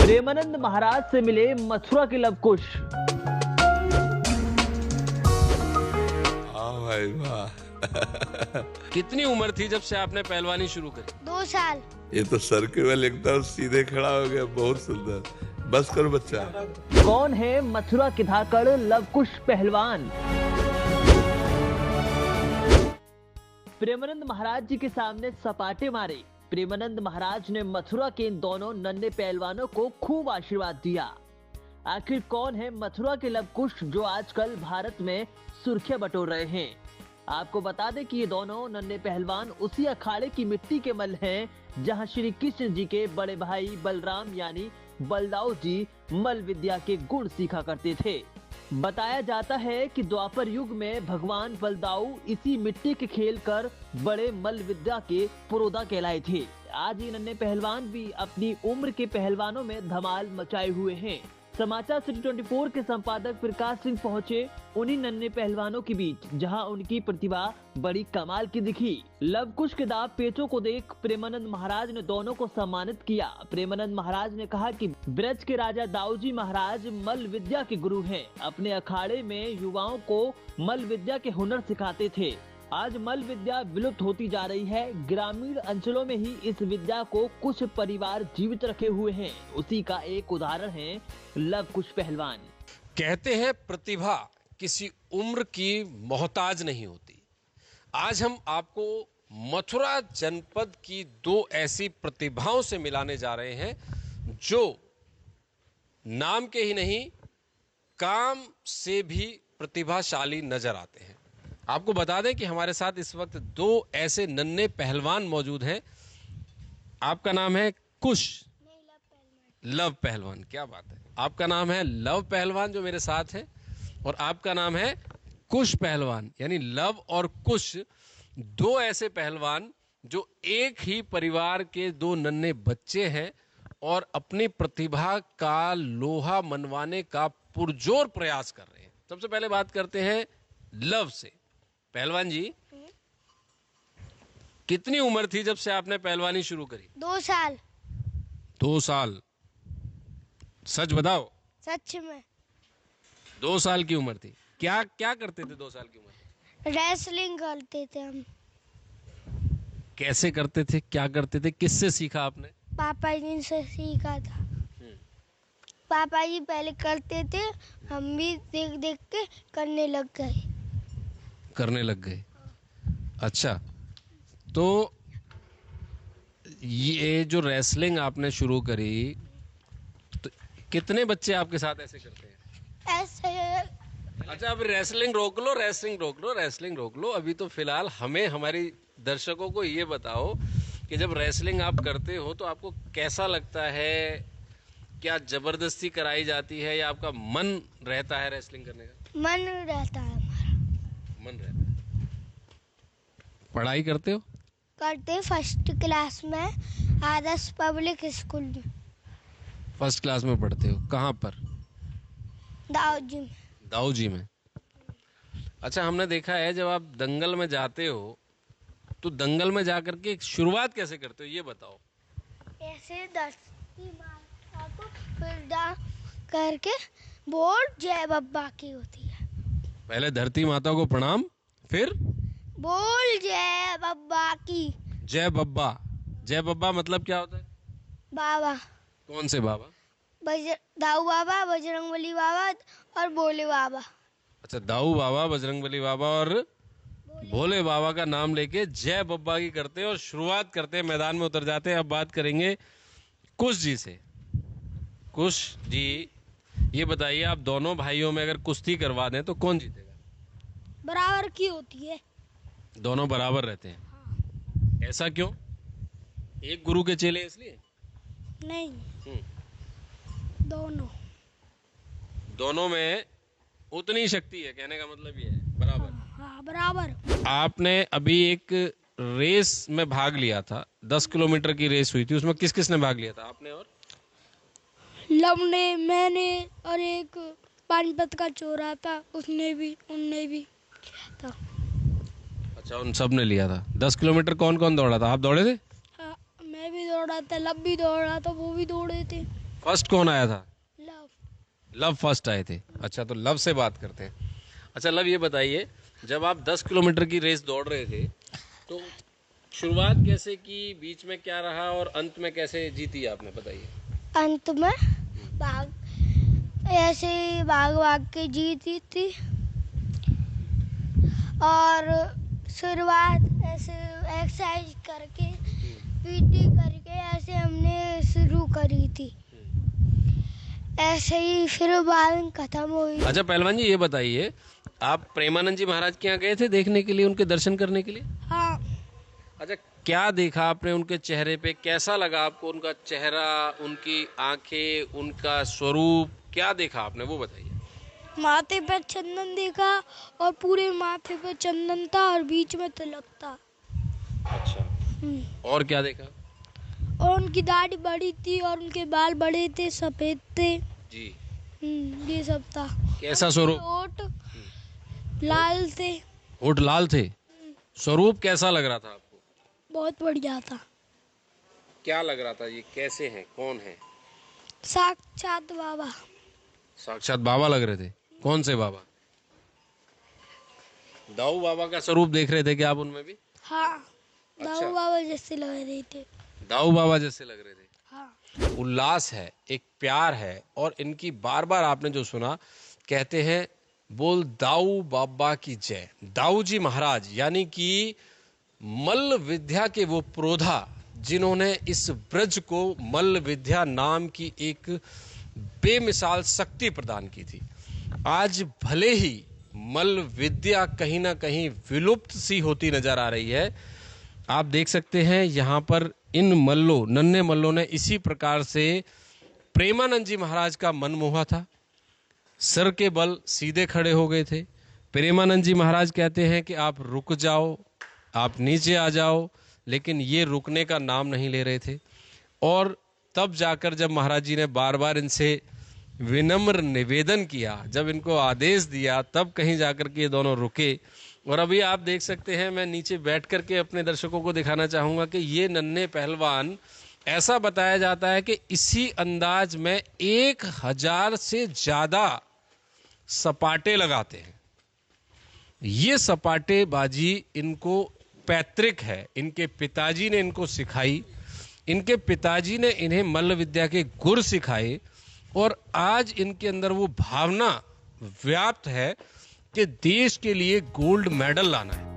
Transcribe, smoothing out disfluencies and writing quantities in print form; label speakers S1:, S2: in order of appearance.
S1: प्रेमानंद महाराज से मिले मथुरा के लव कुश।
S2: भाई वाह।
S3: कितनी उम्र थी जब से आपने पहलवानी शुरू करी?
S4: 2 साल।
S2: ये तो सर के बल एकदम सीधे खड़ा हो गया, बहुत सुंदर। बस करो बच्चा।
S1: कौन है मथुरा के धाकड़ लव कुश पहलवान? प्रेमानंद महाराज जी के सामने सपाटे मारे। प्रेमानंद महाराज ने मथुरा के इन दोनों नन्हे पहलवानों को खूब आशीर्वाद दिया। आखिर कौन है मथुरा के लव कुश जो आजकल भारत में सुर्खियां बटोर रहे हैं? आपको बता दें कि ये दोनों नन्हे पहलवान उसी अखाड़े की मिट्टी के मल हैं जहां श्री कृष्ण जी के बड़े भाई बलराम यानी बलदाऊ जी मल विद्या के गुण सीखा करते थे। बताया जाता है कि द्वापर युग में भगवान बलदाऊ इसी मिट्टी के खेल कर बड़े मल विद्या के पुरोधा कहलाए थे। आज ये नन्हे पहलवान भी अपनी उम्र के पहलवानों में धमाल मचाए हुए हैं। समाचार सिटी 24 के संपादक प्रकाश सिंह पहुंचे उन्हीं नन्हे पहलवानों के बीच जहां उनकी प्रतिभा बड़ी कमाल की दिखी। लव कुश के दाव पेचों को देख प्रेमानंद महाराज ने दोनों को सम्मानित किया। प्रेमानंद महाराज ने कहा कि ब्रज के राजा दाऊजी महाराज मल विद्या के गुरु हैं। अपने अखाड़े में युवाओं को मल विद्या के हुनर सिखाते थे। आज मल विद्या विलुप्त होती जा रही है। ग्रामीण अंचलों में ही इस विद्या को कुछ परिवार जीवित रखे हुए हैं। उसी का एक उदाहरण है लव कुश पहलवान।
S3: कहते हैं प्रतिभा किसी उम्र की मोहताज नहीं होती। आज हम आपको मथुरा जनपद की 2 ऐसी प्रतिभाओं से मिलाने जा रहे हैं जो नाम के ही नहीं काम से भी प्रतिभाशाली नजर आते हैं। आपको बता दें कि हमारे साथ इस वक्त 2 ऐसे नन्हे पहलवान मौजूद हैं। आपका नाम है कुश? लव पहलवान। क्या बात है। आपका नाम है लव पहलवान जो मेरे साथ है, और आपका नाम है कुश पहलवान। यानी लव और कुश 2 ऐसे पहलवान जो एक ही परिवार के 2 नन्हे बच्चे हैं और अपनी प्रतिभा का लोहा मनवाने का पुरजोर प्रयास कर रहे हैं। सबसे पहले बात करते हैं लव से। पहलवान जी, कितनी उम्र थी जब से आपने पहलवानी शुरू करी?
S4: 2 साल।
S3: 2 साल? सच बताओ।
S4: सच में।
S3: 2 साल की उम्र थी। क्या क्या करते थे 2 साल की उम्र?
S4: रेसलिंग करते थे हम।
S3: कैसे करते थे, क्या करते थे, किससे सीखा आपने?
S4: पापा जी से सीखा था। पापा जी पहले करते थे, हम भी देख देख के करने लग गए।
S3: अच्छा, तो ये जो रेसलिंग आपने शुरू करी, तो कितने बच्चे आपके साथ ऐसे करते हैं?
S4: ऐसे।
S3: अच्छा, अब रेसलिंग रोक लो। अभी तो फिलहाल हमें, हमारी दर्शकों को ये बताओ कि जब रेसलिंग आप करते हो तो आपको कैसा लगता है? क्या जबरदस्ती कराई जाती है या आपका मन रहता है रेसलिंग करने का?
S4: मन रहता है हमारा।
S3: मन रहता है। पढ़ाई करते हो?
S4: करते 1st क्लास में आदर्श पब्लिक स्कूल में।
S3: 1st क्लास में पढ़ते हो? कहाँ पर? दाऊ जी में। अच्छा, हमने देखा है जब आप दंगल में जाते हो तो दंगल में जाकर के शुरुआत कैसे करते हो, ये बताओ।
S4: ऐसे धरती माता को प्रणाम करके बोल जय बब्बा की होती है।
S3: पहले धरती माता को प्रणाम, फिर
S4: बोल जय बब्बा की।
S3: जय बब्बा। जय बब्बा मतलब क्या होता है?
S4: बाबा।
S3: कौन से बाबा?
S4: दाऊ बाबा, बजरंगबली बाबा और भोले बाबा।
S3: अच्छा, दाऊ बाबा, बजरंगबली बाबा और भोले बाबा का नाम लेके जय बब्बा की करते हैं और शुरुआत करते हैं, मैदान में उतर जाते हैं। अब बात करेंगे कुश जी से। कुश जी, ये बताइए, आप दोनों भाइयों में अगर कुश्ती करवा दें तो कौन जीतेगा?
S4: बराबर की होती है।
S3: दोनों बराबर रहते हैं। हाँ। ऐसा क्यों? एक गुरु के चेले इसलिए?
S4: नहीं,
S3: दोनों में उतनी शक्ति है, कहने का मतलब ये है, बराबर।
S4: हाँ, बराबर।
S3: आपने अभी एक रेस में भाग लिया था, 10 किलोमीटर की रेस हुई थी, उसमें किस किस ने भाग लिया था? आपने और
S4: लव ने, मैंने और एक पानीपत का चोरा था, उनने भी किया था।
S3: अच्छा, उन सब ने लिया था। 10 किलोमीटर कौन कौन दौड़ा था? आप दौड़े थे?
S4: हाँ, मैं भी दौड़ा था, लब भी दौड़ा था, वो भी दौड़े थे।
S3: फर्स्ट कौन आया था?
S4: लव।
S3: लव फर्स्ट आए थे। अच्छा, तो लव से बात करते हैं। अच्छा लव, ये बताइए, जब आप 10 किलोमीटर की रेस दौड़ रहे थे तो शुरुआत कैसे की, बीच में क्या रहा और अंत में कैसे जीती आपने, बताइए।
S4: अंत में ऐसे ही भाग के जीती थी और शुरुआत ऐसे एक्सरसाइज करके पीटी करके ऐसे हमने शुरू करी थी, ऐसे ही फिर बाद में खत्म हुई।
S3: अच्छा पहलवान जी, ये बताइए, आप प्रेमानंद जी महाराज के यहाँ गए थे देखने के लिए, उनके दर्शन करने के लिए?
S4: हाँ।
S3: अच्छा, क्या देखा आपने उनके चेहरे पे, कैसा लगा आपको उनका चेहरा, उनकी आंखें, उनका स्वरूप, क्या देखा आपने, वो बताइए।
S4: माथे पे चंदन देखा और पूरे माथे पे चंदन था और बीच में तिलक था।
S3: अच्छा, और क्या देखा?
S4: और उनकी दाढ़ी बड़ी थी और उनके बाल बड़े थे, सफेद थे
S3: जी।
S4: ये सब था।
S3: कैसा स्वरूप?
S4: होठ लाल थे।
S3: होठ लाल थे। स्वरूप कैसा लग रहा था आपको?
S4: बहुत बढ़िया था।
S3: क्या लग रहा था, ये कैसे हैं, कौन है?
S4: साक्षात बाबा।
S3: साक्षात बाबा लग रहे थे। कौन से बाबा? दाऊ बाबा का स्वरूप देख रहे थे क्या आप उनमें भी?
S4: हाँ।
S3: अच्छा।
S4: दाऊ बाबा जैसे लग रहे थे।
S3: दाऊ बाबा जैसे लग रहे थे।
S4: हाँ।
S3: उल्लास है, एक प्यार है, और इनकी बार बार आपने जो सुना, कहते हैं बोल दाऊ बाबा की जय। दाऊ जी महाराज यानी कि मल्ल विद्या के वो प्रोधा जिन्होंने इस ब्रज को मल्ल विद्या नाम की एक बेमिसाल शक्ति प्रदान की थी। आज भले ही मल्ल विद्या कहीं ना कहीं विलुप्त सी होती नजर आ रही है, आप देख सकते हैं यहाँ पर इन मल्लों, नन्हे मल्लों ने इसी प्रकार से प्रेमानंद जी महाराज का मन मोहा था। सर के बल सीधे खड़े हो गए थे। प्रेमानंद जी महाराज कहते हैं कि आप रुक जाओ, आप नीचे आ जाओ, लेकिन ये रुकने का नाम नहीं ले रहे थे। और तब जाकर जब महाराज जी ने बार बार इनसे विनम्र निवेदन किया, जब इनको आदेश दिया, तब कहीं जाकर के ये दोनों रुके। और अभी आप देख सकते हैं, मैं नीचे बैठ करके अपने दर्शकों को दिखाना चाहूँगा कि ये नन्हे पहलवान, ऐसा बताया जाता है कि इसी अंदाज में 1000 से ज़्यादा सपाटे लगाते हैं। ये सपाटेबाजी इनको पैतृक है, इनके पिताजी ने इनको सिखाई, इनके पिताजी ने इन्हें मल्ल विद्या के गुर सिखाए, और आज इनके अंदर वो भावना व्याप्त है कि देश के लिए गोल्ड मेडल लाना है।